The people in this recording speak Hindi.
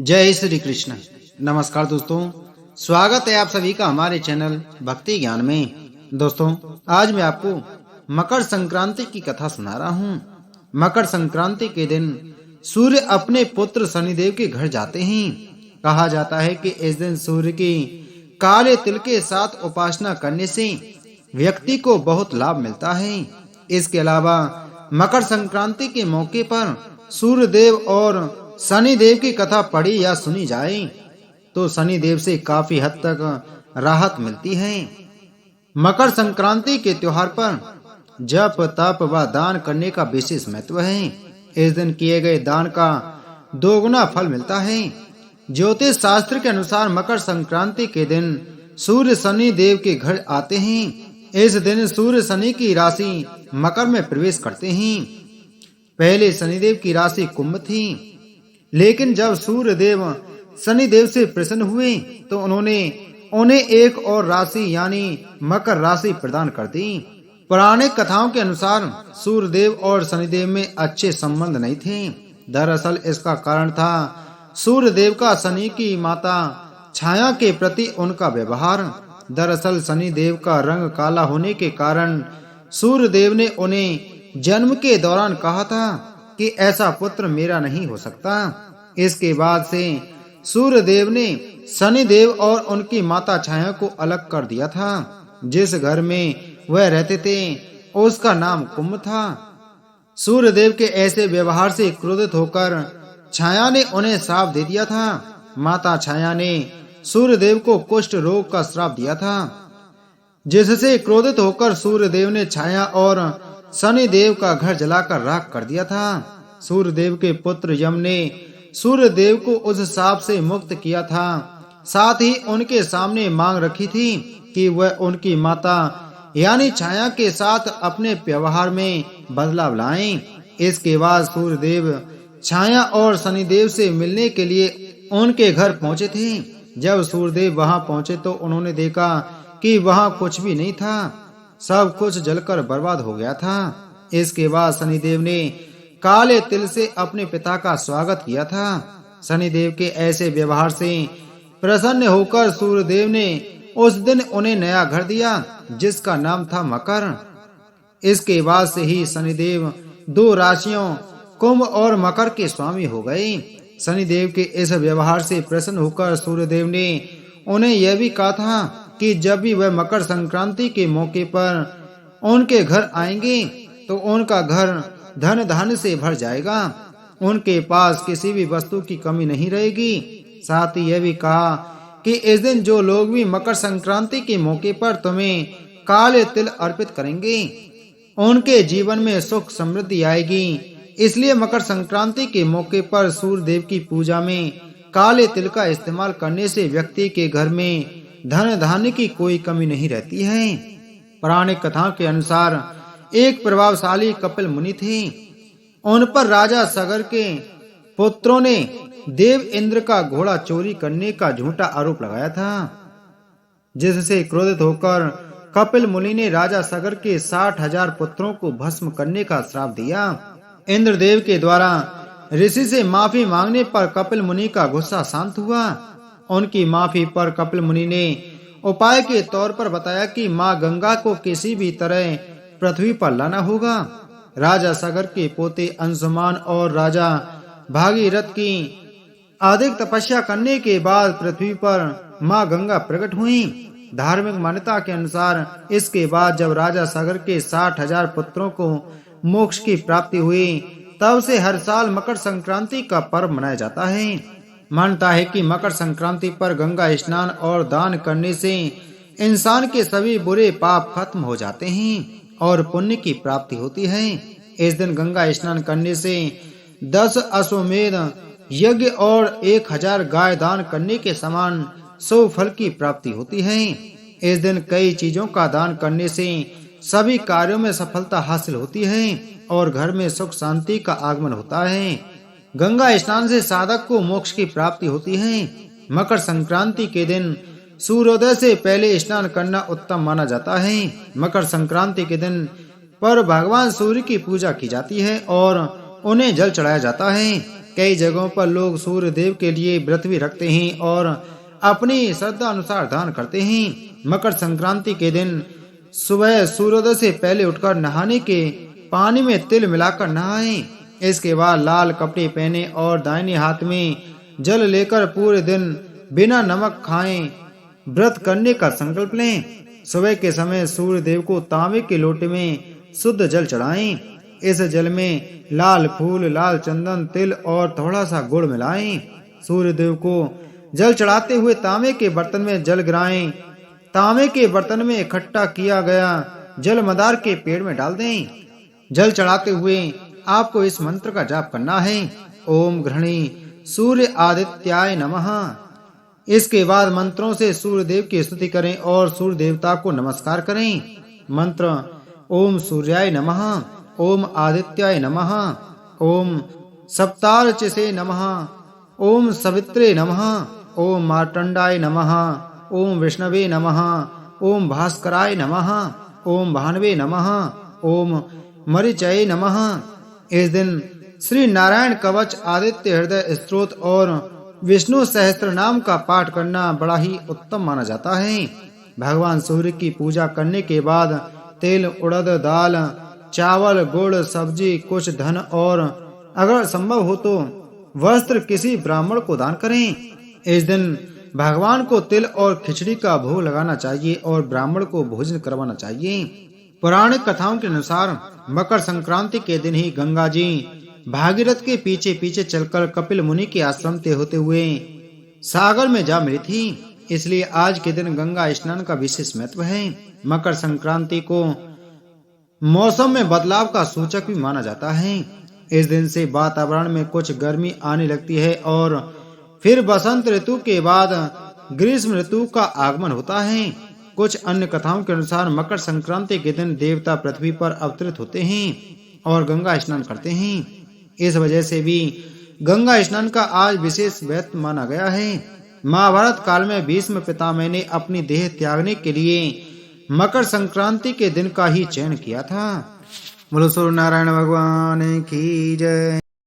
जय श्री कृष्ण। नमस्कार दोस्तों, स्वागत है आप सभी का हमारे चैनल भक्ति ज्ञान में। दोस्तों, आज मैं आपको मकर संक्रांति की कथा सुना रहा हूँ। मकर संक्रांति के दिन सूर्य अपने पुत्र शनिदेव के घर जाते हैं। कहा जाता है कि इस दिन सूर्य की काले तिल के साथ उपासना करने से व्यक्ति को बहुत लाभ मिलता है। इसके अलावा मकर संक्रांति के मौके पर सूर्य देव और शनि देव की कथा पढ़ी या सुनी जाए तो शनि देव से काफी हद तक राहत मिलती है। मकर संक्रांति के त्योहार पर जप तप व दान करने का विशेष महत्व है। इस दिन किए गए दान का दोगुना फल मिलता है। ज्योतिष शास्त्र के अनुसार मकर संक्रांति के दिन सूर्य शनि देव के घर आते हैं। इस दिन सूर्य शनि की राशि मकर में प्रवेश करते हैं। पहले शनिदेव की राशि कुंभ थी, लेकिन जब सूर्य देव शनि देव से प्रसन्न हुए तो उन्होंने उन्हें एक और राशि यानी मकर राशि प्रदान कर दी। पौराणिक कथाओं के अनुसार सूर्य देव और शनिदेव में अच्छे संबंध नहीं थे। दरअसल इसका कारण था सूर्य देव का शनि की माता छाया के प्रति उनका व्यवहार। दरअसल शनि देव का रंग काला होने के कारण सूर्य देव ने उन्हें जन्म के दौरान कहा था कि ऐसा पुत्र मेरा नहीं हो सकता। इसके बाद से सूर्य देव ने शनि देव और उनकी माता छाया को अलग कर दिया था। जिस घर में वह रहते थे उसका नाम कुंभ था। सूर्य देव के ऐसे व्यवहार से क्रोधित होकर छाया ने उन्हें श्राप दे दिया था। माता छाया ने सूर्य देव को कुष्ठ रोग का श्राप दिया था, जिससे क्रोधित होकर सूर्य देव ने छाया और शनि देव का घर जलाकर राख कर दिया था। सूर्य देव के पुत्र यम ने सूर्य देव को उस शाप से मुक्त किया था। साथ ही उनके सामने मांग रखी थी कि वह उनकी माता यानी छाया के साथ अपने व्यवहार में बदलाव लाएं। इसके बाद सूर्य देव छाया और शनि देव से मिलने के लिए उनके घर पहुंचे थे। जब सूर्य देव वहां पहुंचे तो उन्होंने देखा कि वहां कुछ भी नहीं था, सब कुछ जलकर बर्बाद हो गया था। इसके बाद शनिदेव ने काले तिल से अपने पिता का स्वागत किया था। शनिदेव के ऐसे व्यवहार से प्रसन्न होकर सूर्यदेव ने उस दिन उन्हें नया घर दिया, जिसका नाम था मकर। इसके बाद से ही शनिदेव दो राशियों कुंभ और मकर के स्वामी हो गए। शनिदेव के इस व्यवहार से प्रसन्न होकर सूर्यदेव ने उन्हें यह भी कहा था कि जब भी वह मकर संक्रांति के मौके पर उनके घर आएंगे तो उनका घर धन धान्य से भर जाएगा, उनके पास किसी भी वस्तु की कमी नहीं रहेगी। साथ ही यह भी कहा कि इस दिन जो लोग भी मकर संक्रांति के मौके पर तुम्हें काले तिल अर्पित करेंगे उनके जीवन में सुख समृद्धि आएगी। इसलिए मकर संक्रांति के मौके पर सूर्य देव की पूजा में काले तिल का इस्तेमाल करने से व्यक्ति के घर में धन धान्य की कोई कमी नहीं रहती है। पौराणिक कथाओं के अनुसार एक प्रभावशाली कपिल मुनि थे। उन पर राजा सगर के पुत्रों ने देव इंद्र का घोड़ा चोरी करने का झूठा आरोप लगाया था, जिससे क्रोधित होकर कपिल मुनि ने राजा सगर के 60,000 पुत्रों को भस्म करने का श्राप दिया। इंद्रदेव के द्वारा ऋषि से माफी मांगने पर कपिल मुनि का गुस्सा शांत हुआ। उनकी माफी पर कपिल मुनि ने उपाय के तौर पर बताया कि मां गंगा को किसी भी तरह पृथ्वी पर लाना होगा। राजा सगर के पोते अंशुमान और राजा भागीरथ की अधिक तपस्या करने के बाद पृथ्वी पर मां गंगा प्रकट हुई। धार्मिक मान्यता के अनुसार इसके बाद जब राजा सगर के 60,000 पुत्रों को मोक्ष की प्राप्ति हुई, तब से हर साल मकर संक्रांति का पर्व मनाया जाता है। मानता है कि मकर संक्रांति पर गंगा स्नान और दान करने से इंसान के सभी बुरे पाप खत्म हो जाते हैं और पुण्य की प्राप्ति होती है। इस दिन गंगा स्नान करने से 10 अश्वमेध यज्ञ और 1000 गाय दान करने के समान शुभ फल की प्राप्ति होती है। इस दिन कई चीजों का दान करने से सभी कार्यों में सफलता हासिल होती है और घर में सुख शांति का आगमन होता है। गंगा स्नान से साधक को मोक्ष की प्राप्ति होती है। मकर संक्रांति के दिन सूर्योदय से पहले स्नान करना उत्तम माना जाता है। मकर संक्रांति के दिन पर भगवान सूर्य की पूजा की जाती है और उन्हें जल चढ़ाया जाता है। कई जगहों पर लोग सूर्य देव के लिए व्रत भी रखते हैं और अपनी श्रद्धा अनुसार दान करते हैं। मकर संक्रांति के दिन सुबह सूर्योदय से पहले उठकर नहाने के पानी में तिल मिलाकर नहाएं। इसके बाद लाल कपड़े पहने और दाहिने हाथ में जल लेकर पूरे दिन बिना नमक खाएं व्रत करने का संकल्प लें। सुबह के समय सूर्य देव को तांबे के लोटे में शुद्ध जल चढ़ाएं। इस जल में लाल फूल, लाल चंदन, तिल और थोड़ा सा गुड़ मिलाएं। सूर्य देव को जल चढ़ाते हुए तांबे के बर्तन में जल गिराएं। तांबे के बर्तन में इकट्ठा किया गया जल मदार के पेड़ में डाल दें। जल चढ़ाते हुए आपको इस मंत्र का जाप करना है, ओम गृहणी सूर्य आदित्याय नमः। इसके बाद मंत्रों से सूर्य देव की स्तुति करें और सूर्य देवता को नमस्कार करें। मंत्र ओम सूर्याय नमः, ओम आदित्याय नमः, ओम सप्तार्चिसे नमः, ओम सवित्रे नमः, ओम मार्तंडाय नमः, ओम विष्णवे नमः, ओम भास्कराय नमः, ओम भानवे नमः, ओम मरीचये नमः। इस दिन श्री नारायण कवच, आदित्य हृदय स्तोत्र और विष्णु सहस्त्र नाम का पाठ करना बड़ा ही उत्तम माना जाता है। भगवान सूर्य की पूजा करने के बाद तिल, उड़द दाल, चावल, गुड़, सब्जी, कुछ धन और अगर संभव हो तो वस्त्र किसी ब्राह्मण को दान करें। इस दिन भगवान को तिल और खिचड़ी का भोग लगाना चाहिए और ब्राह्मण को भोजन करवाना चाहिए। पौराणिक कथाओं के अनुसार मकर संक्रांति के दिन ही गंगा जी भागीरथ के पीछे पीछे चलकर कपिल मुनि के आश्रम से होते हुए सागर में जा मिली थी। इसलिए आज के दिन गंगा स्नान का विशेष महत्व है। मकर संक्रांति को मौसम में बदलाव का सूचक भी माना जाता है। इस दिन से वातावरण में कुछ गर्मी आने लगती है और फिर बसंत ऋतु के बाद ग्रीष्म ऋतु का आगमन होता है। कुछ अन्य कथाओं के अनुसार मकर संक्रांति के दिन देवता पृथ्वी पर अवतरित होते हैं और गंगा स्नान करते हैं। इस वजह से भी गंगा स्नान का आज विशेष महत्व माना गया है। महाभारत काल में भीष्म पितामह ने अपनी देह त्यागने के लिए मकर संक्रांति के दिन का ही चयन किया था। बोलो सूर्य नारायण भगवान की जय।